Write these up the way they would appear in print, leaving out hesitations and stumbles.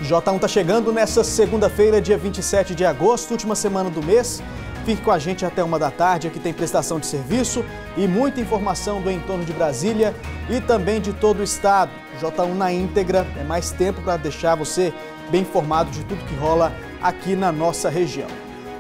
J1 está chegando nessa segunda-feira, dia 27 de agosto, última semana do mês. Fique com a gente até 1 da tarde, aqui tem prestação de serviço e muita informação do entorno de Brasília e também de todo o estado. J1 na íntegra, é mais tempo para deixar você bem informado de tudo que rola aqui na nossa região.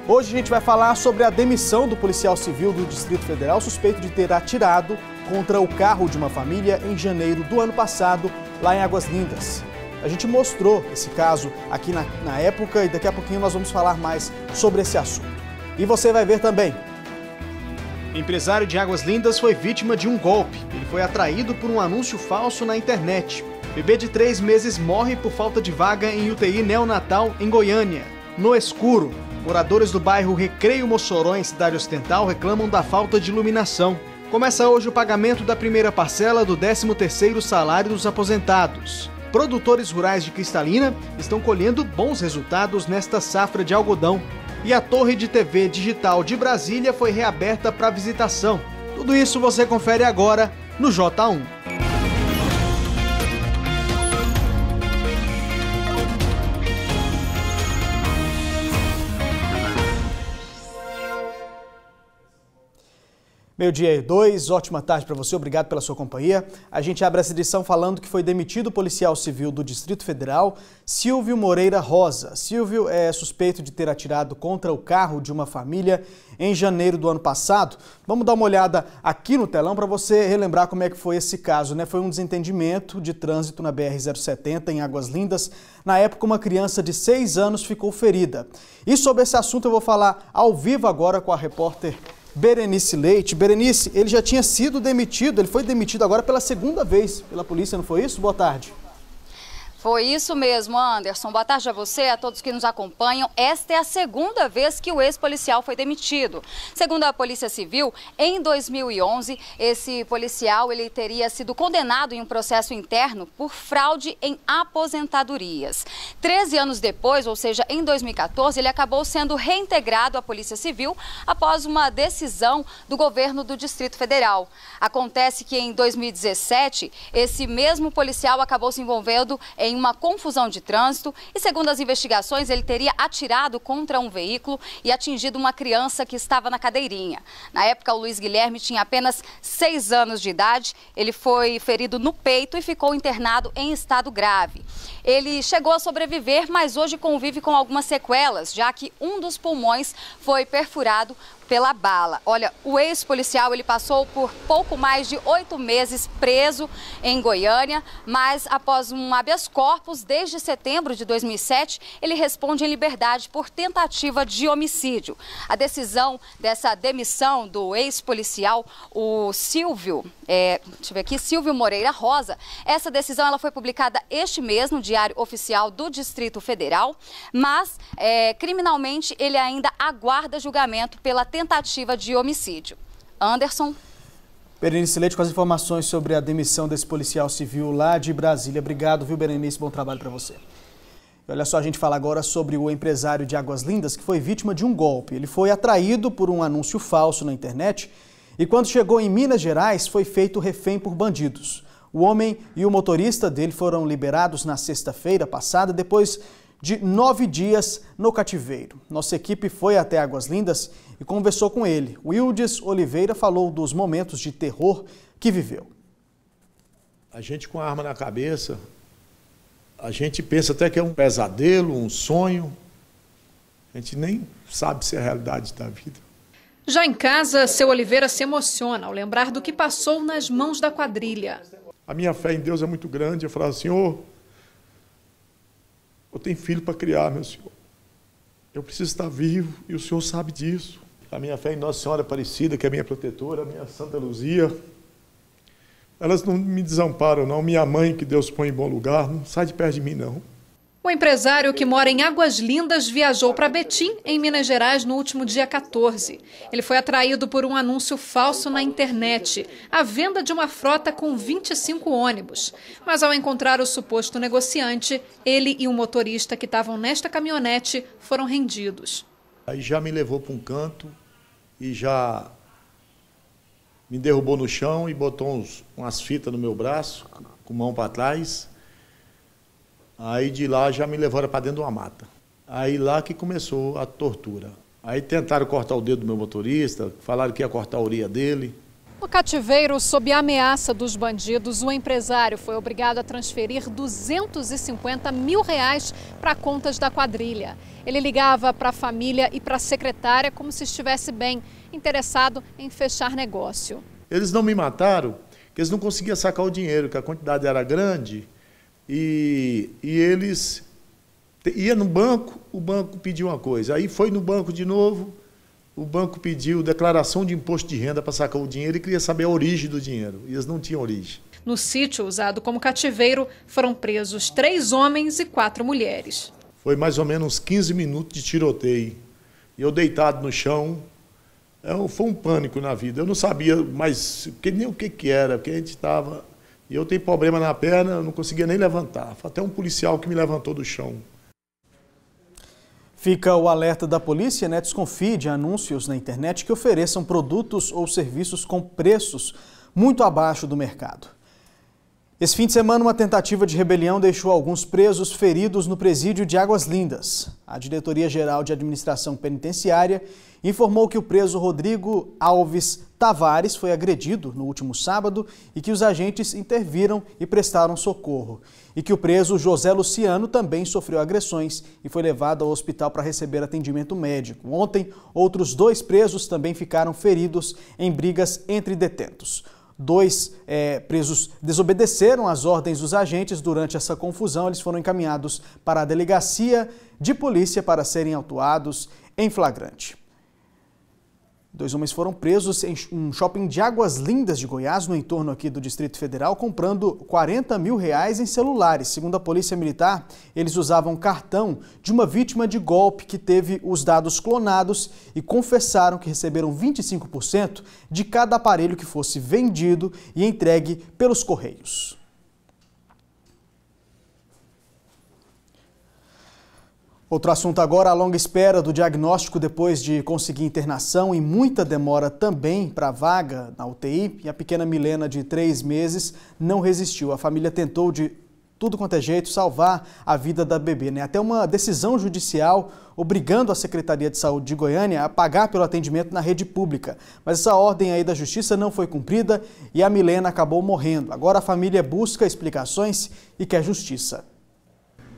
Hoje a gente vai falar sobre a demissão do policial civil do Distrito Federal, suspeito de ter atirado contra o carro de uma família em janeiro do ano passado, lá em Águas Lindas. A gente mostrou esse caso aqui na época e daqui a pouquinho nós vamos falar mais sobre esse assunto. E você vai ver também. O empresário de Águas Lindas foi vítima de um golpe. Ele foi atraído por um anúncio falso na internet. Bebê de 3 meses morre por falta de vaga em UTI neonatal em Goiânia. No escuro, moradores do bairro Recreio Mossoró, em Cidade Ocidental, reclamam da falta de iluminação. Começa hoje o pagamento da primeira parcela do 13º salário dos aposentados. Produtores rurais de Cristalina estão colhendo bons resultados nesta safra de algodão. E a Torre de TV Digital de Brasília foi reaberta para visitação. Tudo isso você confere agora no J1. Meio-dia e 2, ótima tarde para você, obrigado pela sua companhia. A gente abre essa edição falando que foi demitido o policial civil do Distrito Federal, Silvio Moreira Rosa. Silvio é suspeito de ter atirado contra o carro de uma família em janeiro do ano passado. Vamos dar uma olhada aqui no telão para você relembrar como é que foi esse caso, né? Foi um desentendimento de trânsito na BR-070 em Águas Lindas. Na época, uma criança de 6 anos ficou ferida. E sobre esse assunto eu vou falar ao vivo agora com a repórter Berenice Leite. Berenice, ele já tinha sido demitido, ele foi demitido agora pela segunda vez pela polícia, não foi isso? Boa tarde. Foi isso mesmo, Anderson. Boa tarde a você, a todos que nos acompanham. Esta é a segunda vez que o ex-policial foi demitido. Segundo a Polícia Civil, em 2011, esse policial ele teria sido condenado em um processo interno por fraude em aposentadorias. 13 anos depois, ou seja, em 2014, ele acabou sendo reintegrado à Polícia Civil após uma decisão do governo do Distrito Federal. Acontece que em 2017, esse mesmo policial acabou se envolvendo em uma confusão de trânsito e, segundo as investigações, ele teria atirado contra um veículo e atingido uma criança que estava na cadeirinha. Na época, o Luiz Guilherme tinha apenas 6 anos de idade, ele foi ferido no peito e ficou internado em estado grave. Ele chegou a sobreviver, mas hoje convive com algumas sequelas, já que um dos pulmões foi perfurado pela bala. Olha, o ex-policial ele passou por pouco mais de 8 meses preso em Goiânia, mas após um habeas corpus desde setembro de 2007, ele responde em liberdade por tentativa de homicídio. A decisão dessa demissão do ex-policial, o Silvio Moreira Rosa, essa decisão ela foi publicada este mês no Diário Oficial do Distrito Federal, mas criminalmente ele ainda aguarda julgamento pela tentativa de homicídio. Anderson. Berenice Leite com as informações sobre a demissão desse policial civil lá de Brasília. Obrigado, viu, Berenice? Bom trabalho para você. E olha só, a gente fala agora sobre o empresário de Águas Lindas que foi vítima de um golpe. Ele foi atraído por um anúncio falso na internet e quando chegou em Minas Gerais foi feito refém por bandidos. O homem e o motorista dele foram liberados na sexta-feira passada depois de 9 dias no cativeiro. Nossa equipe foi até Águas Lindas e conversou com ele. Wildes Oliveira falou dos momentos de terror que viveu. A gente com a arma na cabeça, a gente pensa até que é um pesadelo, um sonho. A gente nem sabe se é a realidade da vida. Já em casa, seu Oliveira se emociona ao lembrar do que passou nas mãos da quadrilha. A minha fé em Deus é muito grande. Eu falo, Senhor, eu tenho filho para criar, meu Senhor. Eu preciso estar vivo e o Senhor sabe disso. A minha fé em Nossa Senhora Aparecida, que é a minha protetora, a minha Santa Luzia. Elas não me desamparam, não. Minha mãe, que Deus põe em bom lugar, não sai de perto de mim, não. O empresário que mora em Águas Lindas viajou para Betim, em Minas Gerais, no último dia 14. Ele foi atraído por um anúncio falso na internet, a venda de uma frota com 25 ônibus. Mas ao encontrar o suposto negociante, ele e o motorista que estavam nesta caminhonete foram rendidos. Aí já me levou para um canto e já me derrubou no chão e botou umas fitas no meu braço, com mão para trás. Aí de lá já me levaram para dentro de uma mata. Aí lá que começou a tortura. Aí tentaram cortar o dedo do meu motorista, falaram que ia cortar a orelha dele. No cativeiro, sob a ameaça dos bandidos, o empresário foi obrigado a transferir R$250 mil para contas da quadrilha. Ele ligava para a família e para a secretária como se estivesse bem, interessado em fechar negócio. Eles não me mataram, porque eles não conseguiam sacar o dinheiro, que a quantidade era grande, e eles iam no banco, o banco pediu uma coisa. Aí foi no banco de novo, o banco pediu declaração de imposto de renda para sacar o dinheiro e queria saber a origem do dinheiro. E eles não tinham origem. No sítio usado como cativeiro, foram presos 3 homens e 4 mulheres. Foi mais ou menos uns 15 minutos de tiroteio. E eu deitado no chão, foi um pânico na vida. Eu não sabia mais nem o que era, porque a gente estava... E eu tenho problema na perna, eu não conseguia nem levantar. Foi até um policial que me levantou do chão. Fica o alerta da polícia, né? Desconfie de anúncios na internet que ofereçam produtos ou serviços com preços muito abaixo do mercado. Esse fim de semana, uma tentativa de rebelião deixou alguns presos feridos no presídio de Águas Lindas. A Diretoria-Geral de Administração Penitenciária informou que o preso Rodrigo Alves Tavares foi agredido no último sábado e que os agentes interviram e prestaram socorro. E que o preso José Luciano também sofreu agressões e foi levado ao hospital para receber atendimento médico. Ontem, outros 2 presos também ficaram feridos em brigas entre detentos. 2 presos desobedeceram às ordens dos agentes durante essa confusão. Eles foram encaminhados para a delegacia de polícia para serem autuados em flagrante. 2 homens foram presos em um shopping de Águas Lindas de Goiás, no entorno aqui do Distrito Federal, comprando R$40 mil em celulares. Segundo a Polícia Militar, eles usavam cartão de uma vítima de golpe que teve os dados clonados e confessaram que receberam 25% de cada aparelho que fosse vendido e entregue pelos Correios. Outro assunto agora, a longa espera do diagnóstico depois de conseguir internação e muita demora também para a vaga na UTI. E a pequena Milena, de 3 meses, não resistiu. A família tentou de tudo quanto é jeito salvar a vida da bebê, né? Até uma decisão judicial obrigando a Secretaria de Saúde de Goiânia a pagar pelo atendimento na rede pública. Mas essa ordem aí da Justiça não foi cumprida e a Milena acabou morrendo. Agora a família busca explicações e quer justiça.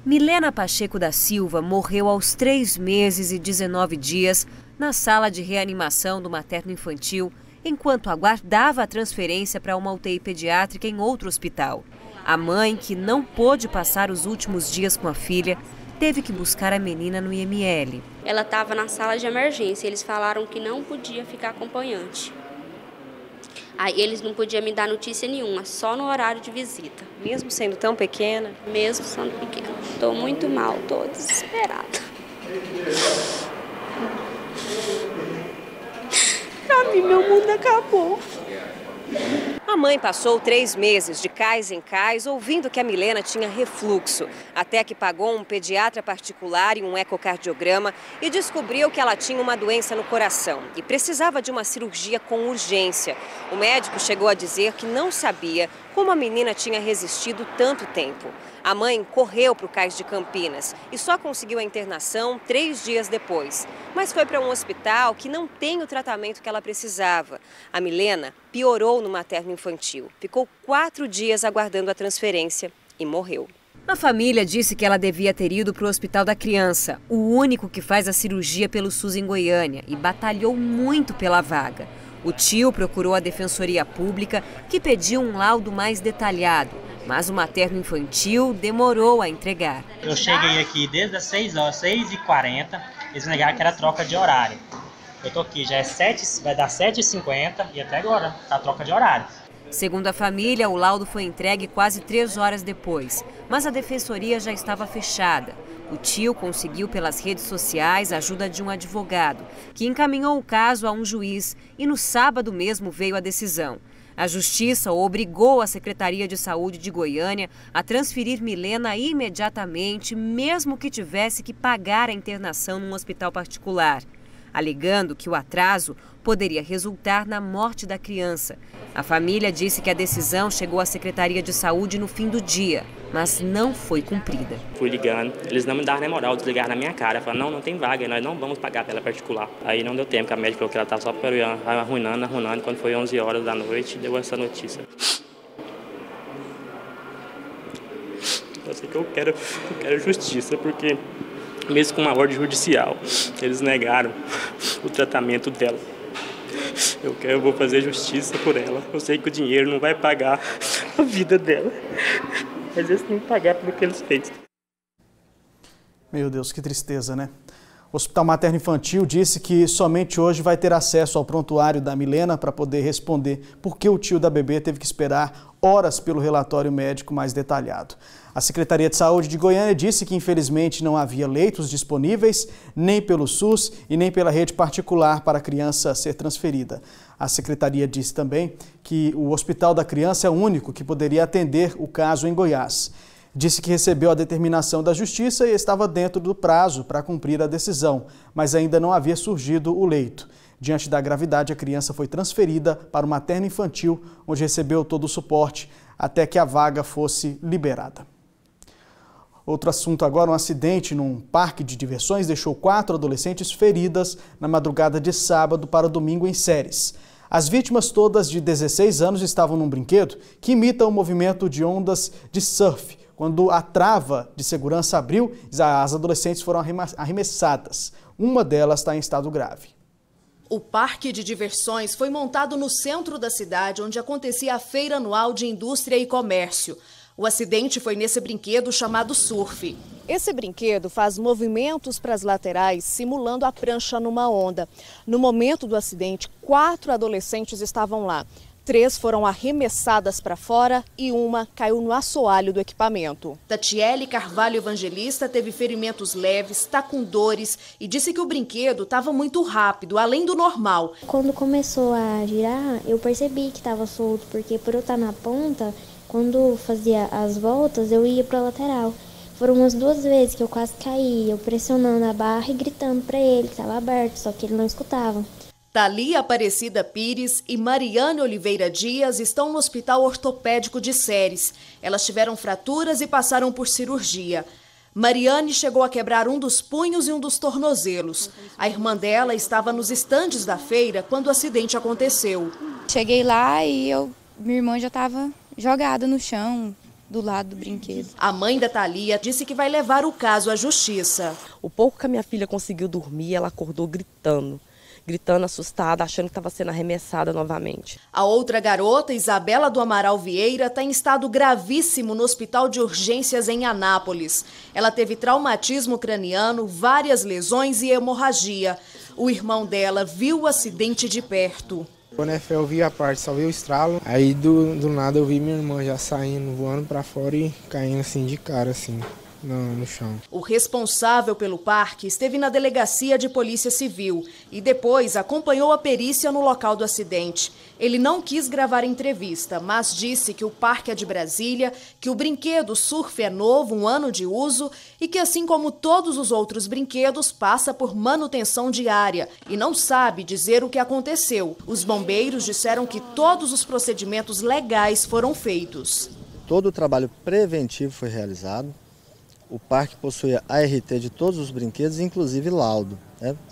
Milena Pacheco da Silva morreu aos 3 meses e 19 dias na sala de reanimação do materno-infantil, enquanto aguardava a transferência para uma UTI pediátrica em outro hospital. A mãe, que não pôde passar os últimos dias com a filha, teve que buscar a menina no IML. Ela estava na sala de emergência, eles falaram que não podia ficar acompanhante. Aí eles não podiam me dar notícia nenhuma, só no horário de visita. Mesmo sendo tão pequena? Mesmo sendo pequena. Estou muito mal, estou desesperada. Pra mim, meu mundo acabou. A mãe passou 3 meses de cais em cais ouvindo que a Milena tinha refluxo, até que pagou um pediatra particular e um ecocardiograma e descobriu que ela tinha uma doença no coração e precisava de uma cirurgia com urgência. O médico chegou a dizer que não sabia como a menina tinha resistido tanto tempo. A mãe correu para o Cais de Campinas e só conseguiu a internação 3 dias depois. Mas foi para um hospital que não tem o tratamento que ela precisava. A Milena piorou no materno-infantil. Ficou 4 dias aguardando a transferência e morreu. A família disse que ela devia ter ido para o Hospital da Criança, o único que faz a cirurgia pelo SUS em Goiânia, e batalhou muito pela vaga. O tio procurou a Defensoria Pública, que pediu um laudo mais detalhado. Mas o materno-infantil demorou a entregar. Eu cheguei aqui desde as 6h40, eles negaram que era troca de horário. Eu tô aqui, já é 7, vai dar 7h50 e até agora tá a troca de horário. Segundo a família, o laudo foi entregue quase 3 horas depois, mas a defensoria já estava fechada. O tio conseguiu pelas redes sociais a ajuda de um advogado, que encaminhou o caso a um juiz e no sábado mesmo veio a decisão. A Justiça obrigou a Secretaria de Saúde de Goiânia a transferir Milena imediatamente, mesmo que tivesse que pagar a internação num hospital particular, alegando que o atraso poderia resultar na morte da criança. A família disse que a decisão chegou à Secretaria de Saúde no fim do dia. mas não foi cumprida. Fui ligando, eles não me davam nem moral, desligaram na minha cara, falaram, não tem vaga, nós não vamos pagar pela particular. Aí não deu tempo, que a médica falou que ela estava só arruinando, quando foi 11 horas da noite, deu essa notícia. Eu sei que eu quero justiça, porque mesmo com uma ordem judicial, eles negaram o tratamento dela. Eu vou fazer justiça por ela. Eu sei que o dinheiro não vai pagar a vida dela, mas eles têm que pagar pelo que eles fez. Meu Deus, que tristeza, né? O Hospital Materno Infantil disse que somente hoje vai ter acesso ao prontuário da Milena para poder responder por que o tio da bebê teve que esperar horas pelo relatório médico mais detalhado. A Secretaria de Saúde de Goiânia disse que infelizmente não havia leitos disponíveis nem pelo SUS e nem pela rede particular para a criança ser transferida. A Secretaria disse também que o Hospital da Criança é o único que poderia atender o caso em Goiás. Disse que recebeu a determinação da Justiça e estava dentro do prazo para cumprir a decisão, mas ainda não havia surgido o leito. Diante da gravidade, a criança foi transferida para o materno infantil, onde recebeu todo o suporte até que a vaga fosse liberada. Outro assunto agora, um acidente num parque de diversões deixou 4 adolescentes feridas na madrugada de sábado para domingo em Ceres. As vítimas todas de 16 anos estavam num brinquedo que imita o movimento de ondas de surf. Quando a trava de segurança abriu, as adolescentes foram arremessadas. Uma delas está em estado grave. O parque de diversões foi montado no centro da cidade, onde acontecia a Feira Anual de Indústria e Comércio. O acidente foi nesse brinquedo chamado surf. Esse brinquedo faz movimentos para as laterais, simulando a prancha numa onda. No momento do acidente, 4 adolescentes estavam lá. 3 foram arremessadas para fora e uma caiu no assoalho do equipamento. Tatiele Carvalho Evangelista teve ferimentos leves, está com dores e disse que o brinquedo estava muito rápido, além do normal. Quando começou a girar, eu percebi que estava solto, porque por eu estar na ponta, quando fazia as voltas, eu ia para a lateral. Foram umas 2 vezes que eu quase caí, eu pressionando a barra e gritando para ele que estava aberto, só que ele não escutava. Thalia Aparecida Pires e Mariane Oliveira Dias estão no Hospital Ortopédico de Ceres. Elas tiveram fraturas e passaram por cirurgia. Mariane chegou a quebrar um dos punhos e um dos tornozelos. A irmã dela estava nos estandes da feira quando o acidente aconteceu. Cheguei lá e minha irmã já estava jogada no chão, do lado do brinquedo. A mãe da Thalia disse que vai levar o caso à justiça. O pouco que a minha filha conseguiu dormir, ela acordou gritando, assustada, achando que estava sendo arremessada novamente. A outra garota, Isabela do Amaral Vieira, está em estado gravíssimo no Hospital de Urgências em Anápolis. Ela teve traumatismo craniano, várias lesões e hemorragia. O irmão dela viu o acidente de perto. Quando eu vi a parte, só vi o estralo, aí do nada eu vi minha irmã já saindo, voando para fora e caindo assim de cara, assim. No chão. O responsável pelo parque esteve na delegacia de polícia civil e depois acompanhou a perícia no local do acidente. Ele não quis gravar entrevista, mas disse que o parque é de Brasília, que o brinquedo surf é novo, 1 ano de uso e que, assim como todos os outros brinquedos, passa por manutenção diária e não sabe dizer o que aconteceu. Os bombeiros disseram que todos os procedimentos legais foram feitos. Todo o trabalho preventivo foi realizado. O parque possui a ART de todos os brinquedos, inclusive laudo,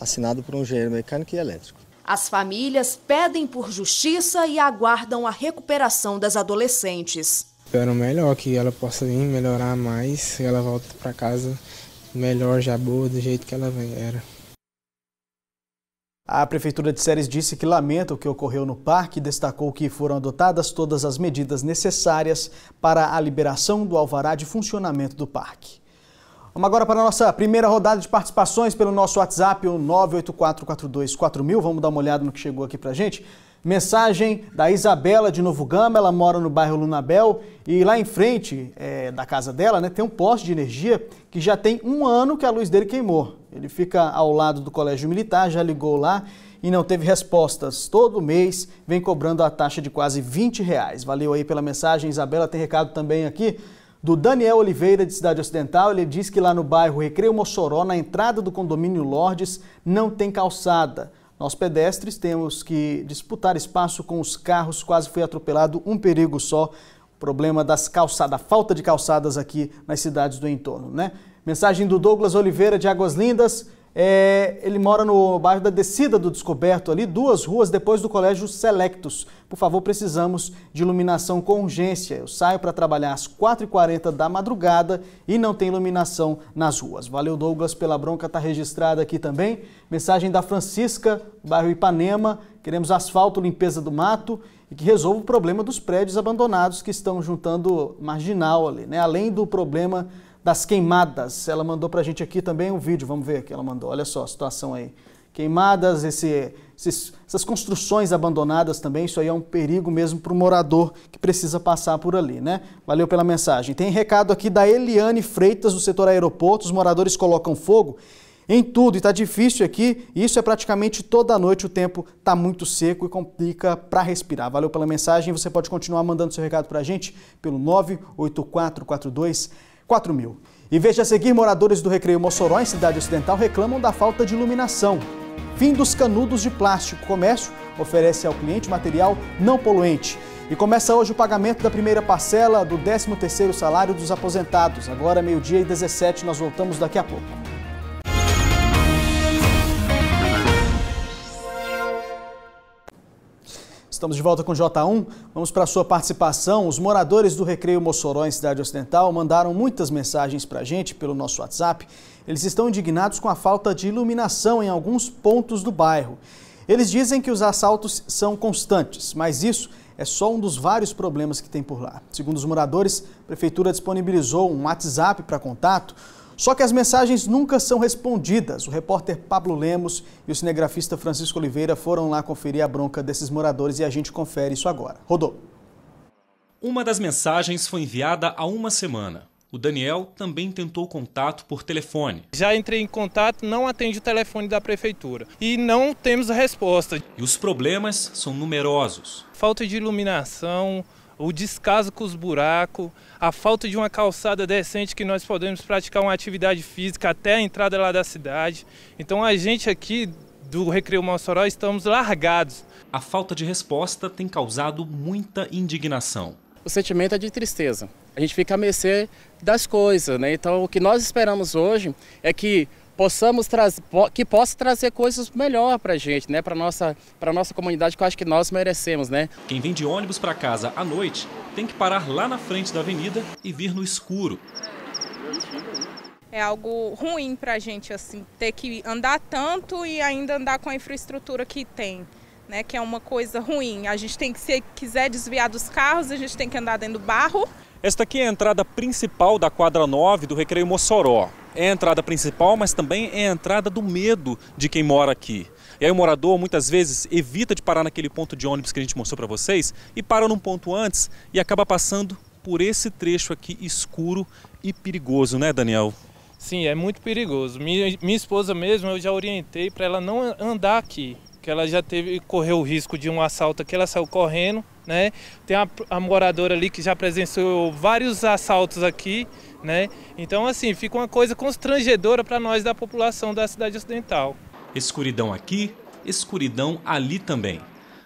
assinado por um engenheiro mecânico e elétrico. As famílias pedem por justiça e aguardam a recuperação das adolescentes. Espero melhor, que ela possa vir melhorar mais, e ela volta para casa melhor, já boa, do jeito que ela era. A Prefeitura de Ceres disse que lamenta o que ocorreu no parque e destacou que foram adotadas todas as medidas necessárias para a liberação do alvará de funcionamento do parque. Vamos agora para a nossa primeira rodada de participações pelo nosso WhatsApp, o 984424000. Vamos dar uma olhada no que chegou aqui para a gente. Mensagem da Isabela de Novo Gama, ela mora no bairro Lunabel e lá em frente da casa dela, tem um poste de energia que já tem 1 ano que a luz dele queimou. Ele fica ao lado do Colégio Militar, já ligou lá e não teve respostas. Todo mês vem cobrando a taxa de quase R$20. Valeu aí pela mensagem, Isabela. Tem recado também aqui do Daniel Oliveira, de Cidade Ocidental. Ele diz que lá no bairro Recreio Mossoró, na entrada do condomínio Lourdes, não tem calçada. Nós pedestres temos que disputar espaço com os carros, quase foi atropelado, um perigo só. problema das calçadas, a falta de calçadas aqui nas cidades do entorno, né? Mensagem do Douglas Oliveira de Águas Lindas. Ele mora no bairro da Descida do Descoberto, ali 2 ruas depois do Colégio Selectus. Por favor, precisamos de iluminação com urgência. Eu saio para trabalhar às 4h40 da madrugada e não tem iluminação nas ruas. Valeu, Douglas, pela bronca, está registrada aqui também. Mensagem da Francisca, bairro Ipanema. Queremos asfalto, limpeza do mato e que resolva o problema dos prédios abandonados que estão juntando marginal ali, né? Além do problema das queimadas. Ela mandou pra gente aqui também um vídeo, vamos ver o que ela mandou. Olha só a situação aí. Queimadas, essas construções abandonadas também, isso aí é um perigo mesmo para o morador que precisa passar por ali, né? Valeu pela mensagem. Tem recado aqui da Eliane Freitas, do setor aeroporto. Os moradores colocam fogo em tudo e está difícil aqui. Isso é praticamente toda noite, o tempo está muito seco e complica para respirar. Valeu pela mensagem. Você pode continuar mandando seu recado para a gente pelo 98442 4000. E veja a seguir, moradores do Recreio Mossoró, em Cidade Ocidental, reclamam da falta de iluminação. Fim dos canudos de plástico. O comércio oferece ao cliente material não poluente. E começa hoje o pagamento da primeira parcela do 13º salário dos aposentados. Agora, 12h17, nós voltamos daqui a pouco. Estamos de volta com o J1, vamos para a sua participação. Os moradores do Recreio Mossoró, em Cidade Ocidental, mandaram muitas mensagens para a gente pelo nosso WhatsApp. Eles estão indignados com a falta de iluminação em alguns pontos do bairro. Eles dizem que os assaltos são constantes, mas isso é só um dos vários problemas que tem por lá. Segundo os moradores, a Prefeitura disponibilizou um WhatsApp para contato, só que as mensagens nunca são respondidas. O repórter Pablo Lemos e o cinegrafista Francisco Oliveira foram lá conferir a bronca desses moradores e a gente confere isso agora. Rodou. Uma das mensagens foi enviada há uma semana. O Daniel também tentou contato por telefone. Já entrei em contato, não atende o telefone da prefeitura e não temos a resposta. E os problemas são numerosos. Falta de iluminação, o descaso com os buracos, a falta de uma calçada decente que nós podemos praticar uma atividade física até a entrada lá da cidade. Então a gente aqui do Recreio Mossoró estamos largados. A falta de resposta tem causado muita indignação. O sentimento é de tristeza. A gente fica a mercê das coisas, né? Então o que nós esperamos hoje é que possa trazer coisas melhor para a gente, né? Para nossa comunidade, que eu acho que nós merecemos, né? Quem vem de ônibus para casa à noite tem que parar lá na frente da avenida e vir no escuro. É algo ruim para a gente, assim, ter que andar tanto e ainda andar com a infraestrutura que tem, né? Que é uma coisa ruim. A gente tem que, se quiser desviar dos carros, a gente tem que andar dentro do barro. Esta aqui é a entrada principal da quadra 9 do Recreio Mossoró. É a entrada principal, mas também é a entrada do medo de quem mora aqui. E aí o morador muitas vezes evita de parar naquele ponto de ônibus que a gente mostrou para vocês e para num ponto antes e acaba passando por esse trecho aqui escuro e perigoso, né, Daniel? Sim, é muito perigoso. Minha esposa mesmo, eu já orientei para ela não andar aqui, que ela já correu o risco de um assalto aqui, ela saiu correndo, né? Tem a moradora ali que já presenciou vários assaltos aqui, né? Então, assim, fica uma coisa constrangedora para nós da população da cidade ocidental. Escuridão aqui, escuridão ali também.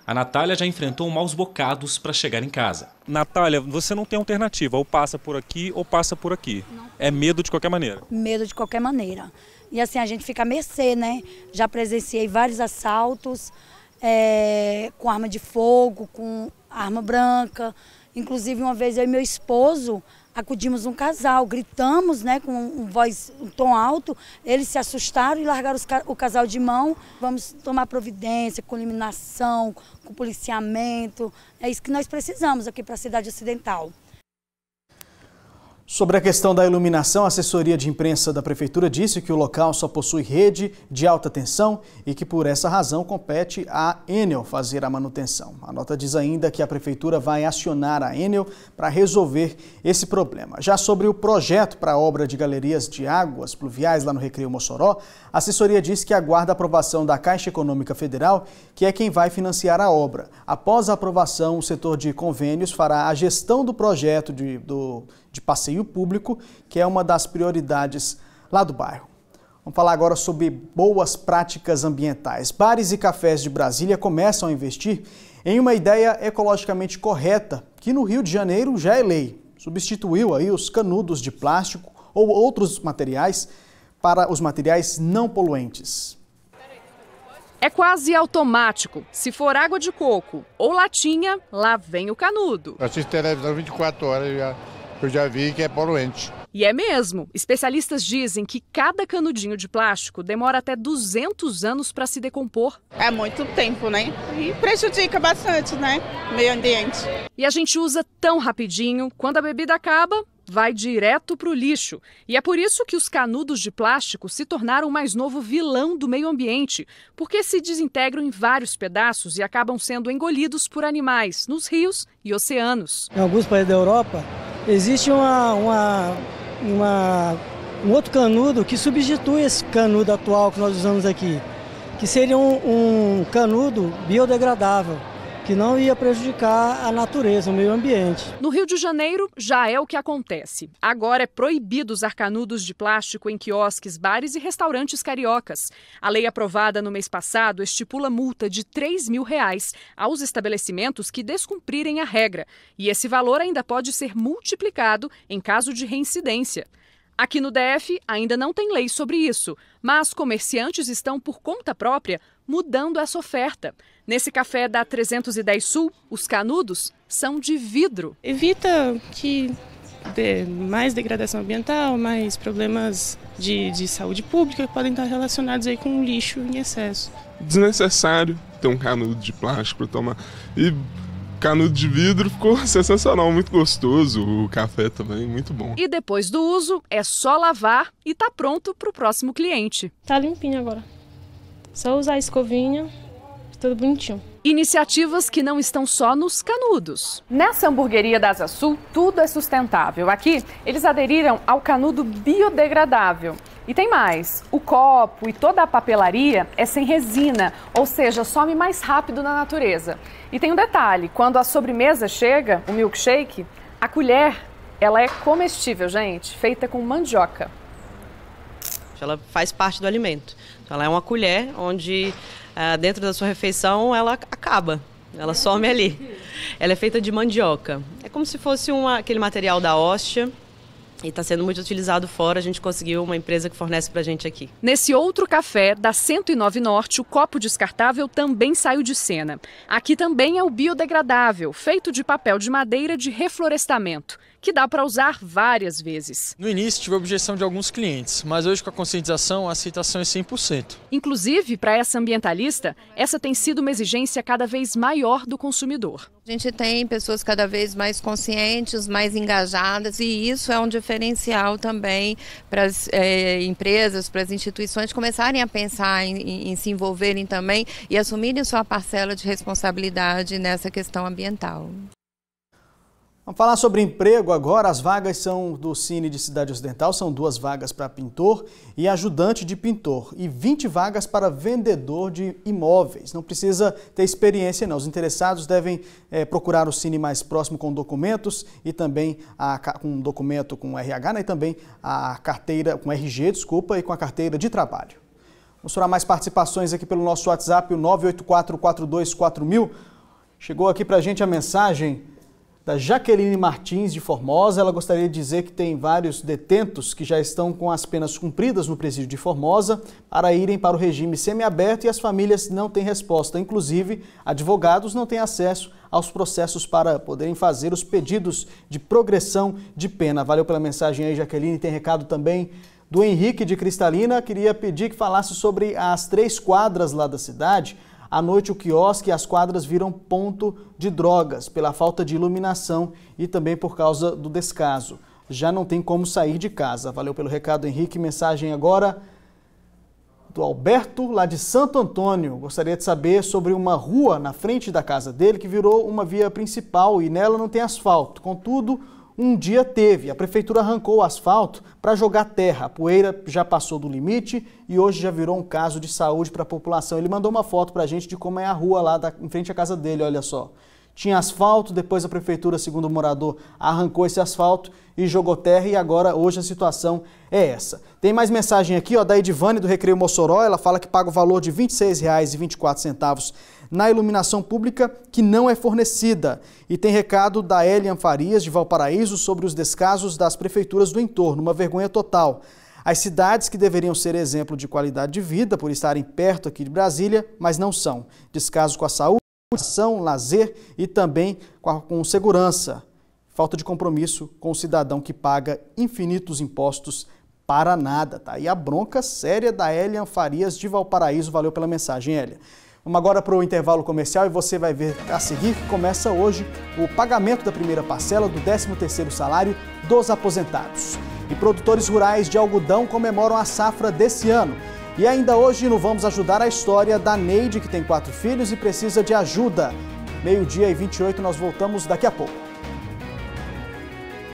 A Natália já enfrentou maus bocados para chegar em casa. Natália, você não tem alternativa, ou passa por aqui ou passa por aqui. Não. É medo de qualquer maneira? Medo de qualquer maneira. E assim, a gente fica à mercê, né? Já presenciei vários assaltos com arma de fogo, com arma branca. Inclusive, uma vez eu e meu esposo acudimos um casal, gritamos, né, com um tom alto, eles se assustaram e largaram o casal de mão. Vamos tomar providência com iluminação, com policiamento, é isso que nós precisamos aqui para a cidade ocidental. Sobre a questão da iluminação, a assessoria de imprensa da Prefeitura disse que o local só possui rede de alta tensão e que por essa razão compete à Enel fazer a manutenção. A nota diz ainda que a Prefeitura vai acionar a Enel para resolver esse problema. Já sobre o projeto para a obra de galerias de águas pluviais lá no Recreio Mossoró, a assessoria disse que aguarda a aprovação da Caixa Econômica Federal, que é quem vai financiar a obra. Após a aprovação, o setor de convênios fará a gestão do projeto de passeio público, que é uma das prioridades lá do bairro. Vamos falar agora sobre boas práticas ambientais. Bares e cafés de Brasília começam a investir em uma ideia ecologicamente correta, que no Rio de Janeiro já é lei. Substituiu aí os canudos de plástico ou outros materiais para os materiais não poluentes. É quase automático. Se for água de coco ou latinha, lá vem o canudo. Eu assisto televisão 24 horas, eu já vi que é poluente. E é mesmo. Especialistas dizem que cada canudinho de plástico demora até 200 anos para se decompor. É muito tempo, né? E prejudica bastante, né? O meio ambiente. E a gente usa tão rapidinho, quando a bebida acaba, vai direto para o lixo. E é por isso que os canudos de plástico se tornaram o mais novo vilão do meio ambiente, porque se desintegram em vários pedaços e acabam sendo engolidos por animais nos rios e oceanos. Em alguns países da Europa, existe um outro canudo que substitui esse canudo atual que nós usamos aqui, que seria um canudo biodegradável, que não ia prejudicar a natureza, o meio ambiente. No Rio de Janeiro já é o que acontece. Agora é proibido usar canudos de plástico em quiosques, bares e restaurantes cariocas. A lei aprovada no mês passado estipula multa de R$3 mil aos estabelecimentos que descumprirem a regra. E esse valor ainda pode ser multiplicado em caso de reincidência. Aqui no DF ainda não tem lei sobre isso, mas comerciantes estão por conta própria mudando essa oferta. Nesse café da 310 Sul, os canudos são de vidro. Evita que dê mais degradação ambiental, mais problemas de saúde pública que podem estar relacionados aí com lixo em excesso. Desnecessário ter um canudo de plástico para tomar. E canudo de vidro ficou sensacional, muito gostoso. O café também, muito bom. E depois do uso, é só lavar e tá pronto para o próximo cliente. Tá limpinho agora. Só usar a escovinha, tudo bonitinho. Iniciativas que não estão só nos canudos. Nessa hamburgueria da Asa Sul, tudo é sustentável. Aqui, eles aderiram ao canudo biodegradável. E tem mais, o copo e toda a papelaria é sem resina, ou seja, some mais rápido na natureza. E tem um detalhe, quando a sobremesa chega, o milkshake, a colher, ela é comestível, gente, feita com mandioca. Ela faz parte do alimento. Então, ela é uma colher onde dentro da sua refeição ela acaba, ela some ali. Ela é feita de mandioca. É como se fosse aquele material da hóstia e está sendo muito utilizado fora. A gente conseguiu uma empresa que fornece para a gente aqui. Nesse outro café da 109 Norte, o copo descartável também saiu de cena. Aqui também é o biodegradável, feito de papel de madeira de reflorestamento, que dá para usar várias vezes. No início tive a objeção de alguns clientes, mas hoje com a conscientização a aceitação é 100%. Inclusive, para essa ambientalista, essa tem sido uma exigência cada vez maior do consumidor. A gente tem pessoas cada vez mais conscientes, mais engajadas, e isso é um diferencial também para as empresas, para as instituições começarem a pensar em se envolverem também e assumirem sua parcela de responsabilidade nessa questão ambiental. Vamos falar sobre emprego agora. As vagas são do Cine de Cidade Ocidental, são 2 vagas para pintor e ajudante de pintor e 20 vagas para vendedor de imóveis. Não precisa ter experiência não, os interessados devem procurar o Cine mais próximo com documentos e também com documento com RH, né, e também a carteira com RG, desculpa, e com a carteira de trabalho. Vamos falar mais participações aqui pelo nosso WhatsApp, o 984424000. Chegou aqui para a gente a mensagem da Jaqueline Martins, de Formosa. Ela gostaria de dizer que tem vários detentos que já estão com as penas cumpridas no presídio de Formosa para irem para o regime semiaberto e as famílias não têm resposta. Inclusive, advogados não têm acesso aos processos para poderem fazer os pedidos de progressão de pena. Valeu pela mensagem aí, Jaqueline. Tem recado também do Henrique de Cristalina. Queria pedir que falasse sobre as 3 quadras lá da cidade. À noite, o quiosque e as quadras viram ponto de drogas pela falta de iluminação e também por causa do descaso. Já não tem como sair de casa. Valeu pelo recado, Henrique. Mensagem agora do Alberto, lá de Santo Antônio. Gostaria de saber sobre uma rua na frente da casa dele que virou uma via principal e nela não tem asfalto. Contudo, um dia teve. A prefeitura arrancou o asfalto para jogar terra. A poeira já passou do limite e hoje já virou um caso de saúde para a população. Ele mandou uma foto para a gente de como é a rua lá em frente à casa dele, olha só. Tinha asfalto, depois a prefeitura, segundo o morador, arrancou esse asfalto e jogou terra e agora, hoje, a situação é essa. Tem mais mensagem aqui, ó, da Edivane, do Recreio Mossoró. Ela fala que paga o valor de R$ 26,24 na iluminação pública que não é fornecida. E tem recado da Elian Farias, de Valparaíso, sobre os descasos das prefeituras do entorno. Uma vergonha total. As cidades que deveriam ser exemplo de qualidade de vida por estarem perto aqui de Brasília, mas não são. Descaso com a saúde, lazer e também com segurança. Falta de compromisso com o cidadão que paga infinitos impostos para nada, tá? E a bronca séria da Elian Farias de Valparaíso. Valeu pela mensagem, Elia. Vamos agora para o intervalo comercial e você vai ver a seguir que começa hoje o pagamento da primeira parcela do 13º salário dos aposentados. E produtores rurais de algodão comemoram a safra desse ano. E ainda hoje no Vamos Ajudar a história da Neide, que tem 4 filhos e precisa de ajuda. 12h28, nós voltamos daqui a pouco.